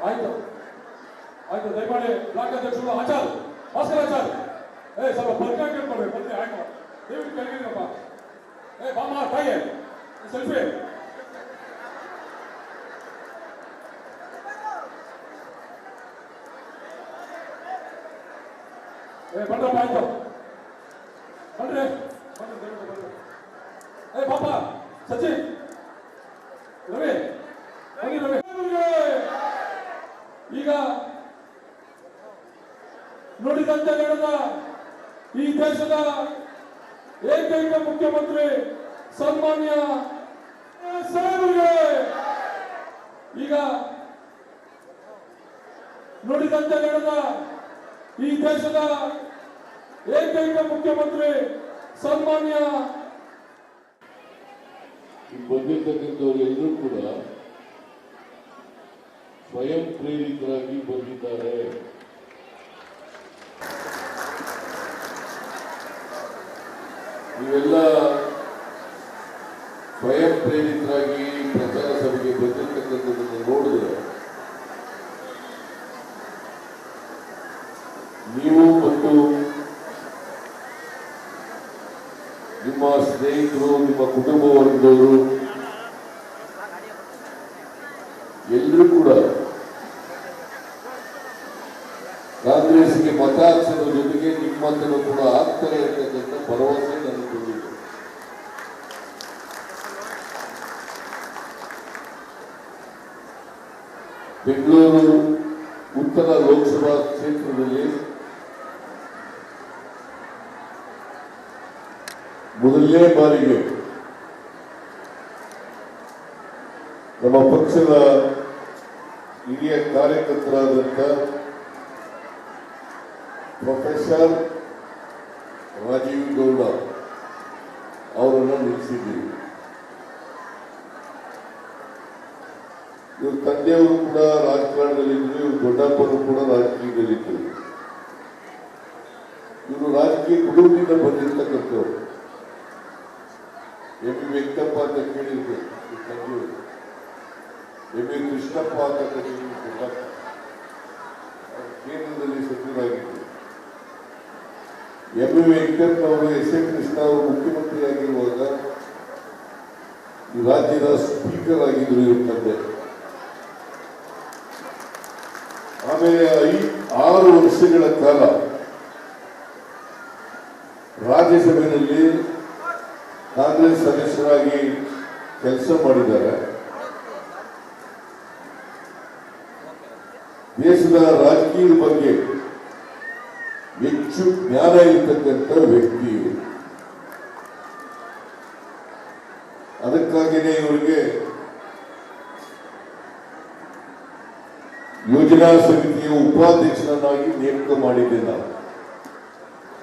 ಆಯ್ತು ಆಯ್ತು, ದಯಮಾಡಿ ಬ್ಲಾಕ್ ಅಧ್ಯಕ್ಷರು ಆಚಾರ್ ಭಾಸ್ಕರ್ ಆಚಾರ್, ಸ್ವಲ್ಪ ಬರ್ಕ ಕೇಳ್ಕೊಡ್ಬೇಕು ಬರ್ತೀವಿ. ಆಯ್ತು, ದಯವಿಟ್ಟು ಕೇಳಿದ್ರಪ್ಪ. ಬಾಮ ತಾಯಿ ಸೆಲ್ಫಿ. ಬಂದ್ರಪ್ಪ, ಆಯ್ತು ಬನ್ರಿ ಬನ್ರಿ, ದಯವಿಟ್ಟು ಬನ್ರಿ. ಪಾಪ ಸಚಿನ್ ರವಿ ಬನ್ನಿ ರವಿ. ಈಗ ನುಡಿದಂತೆ ನಡೆದ ಈ ದೇಶದ ಏಕೈಕ ಮುಖ್ಯಮಂತ್ರಿ ಸನ್ಮಾನ್ಯ ಸಾಹೇಬರಿಗೆ, ಈಗ ನುಡಿದಂತೆ ನಡೆದ ಈ ದೇಶದ ಏಕೈಕ ಮುಖ್ಯಮಂತ್ರಿ ಸನ್ಮಾನ್ಯ ಬಂದಿರತಕ್ಕಂಥವರು ಎಲ್ಲರೂ ಕೂಡ ಸ್ವಯಂ ಪ್ರೇರಿತರಾಗಿ ಬಂದಿದ್ದಾರೆ. ನೀವೆಲ್ಲ ಸ್ವಯಂ ಪ್ರೇರಿತರಾಗಿ ಪ್ರಚಾರ ಸಭೆಗೆ ಬಂದಿರತಕ್ಕಂಥದ್ದನ್ನು ನೋಡಿದ್ರೆ ನೀವು ಮತ್ತು ನಿಮ್ಮ ಸ್ನೇಹಿತರು, ನಿಮ್ಮ ಕುಟುಂಬ ವರ್ಗದವರು ಎಲ್ಲರೂ ಕೂಡ ಕಾಂಗ್ರೆಸ್ಗೆ ಮತ ಹಾಕಿಸೋದ್ರ ಜೊತೆಗೆ ನಿಮ್ಮಂತನೂ ಕೂಡ ಆಗ್ತಾರೆ ಅಂತಕ್ಕಂಥ ಭರವಸೆ ನನಗೆ ಬಂದಿದೆ. ಬೆಂಗಳೂರು ಉತ್ತರ ಲೋಕಸಭಾ ಕ್ಷೇತ್ರದಲ್ಲಿ ಮೊದಲನೇ ಬಾರಿಗೆ ನಮ್ಮ ಪಕ್ಷದ ಹಿರಿಯ ಕಾರ್ಯಕರ್ತರಾದಂಥ ಪ್ರೊಫೆಸರ್ ರಾಜೀವ್ ಗೌಡ ಅವರನ್ನು ನಿಲ್ಲಿಸಿದ್ದೀವಿ. ಇವ್ರ ತಂದೆಯವರು ಕೂಡ ರಾಜಕಾರಣದಲ್ಲಿದ್ದರು, ಇವ್ರ ದೊಡ್ಡಪ್ಪರು ಕೂಡ ರಾಜಕೀಯದಲ್ಲಿದ್ದರು. ಇವರು ರಾಜಕೀಯ ಕುಟುಂಬದಿಂದ ಬಂದಿರ್ತಕ್ಕಂಥವ್ರು. ಎಂ ವಿ ವೆಂಕಟಪ್ಪ ಅಂತ ಕೇಳಿರ್ಬೇಕು, ತಂದೆಯವರು ಎಂ ವಿ ಕೃಷ್ಣಪ್ಪ ಅಂತ ಕೇಳಿರ್ಬೇಕು, ಕೇಂದ್ರದಲ್ಲಿ ಸಚಿವರಾಗಿದ್ದರು. ಎಂ ವಿ ವೆಂಕಟಪ್ಪನವರು ಎಸ್ ಎಂ ಕೃಷ್ಣ ಅವರು ಮುಖ್ಯಮಂತ್ರಿಯಾಗಿರುವಾಗ ಈ ರಾಜ್ಯದ ಸ್ಪೀಕರ್ ಆಗಿದ್ರು ಇವ್ರ ತಂದೆ. ಆಮೇಲೆ 6 ವರ್ಷಗಳ ಕಾಲ ರಾಜ್ಯಸಭೆಯಲ್ಲಿ ಕಾಂಗ್ರೆಸ್ ಸದಸ್ಯರಾಗಿ ಕೆಲಸ ಮಾಡಿದ್ದಾರೆ. ದೇಶದ ರಾಜಕೀಯದ ಬಗ್ಗೆ ಹೆಚ್ಚು ಜ್ಞಾನ ಇರತಕ್ಕಂಥ ವ್ಯಕ್ತಿ. ಅದಕ್ಕಾಗಿಯೇ ಇವರಿಗೆ ಯೋಜನಾ ಸಮಿತಿಯ ಉಪಾಧ್ಯಕ್ಷರನ್ನಾಗಿ ನೇಮಕ ಮಾಡಿದ್ದೆ ನಾನು.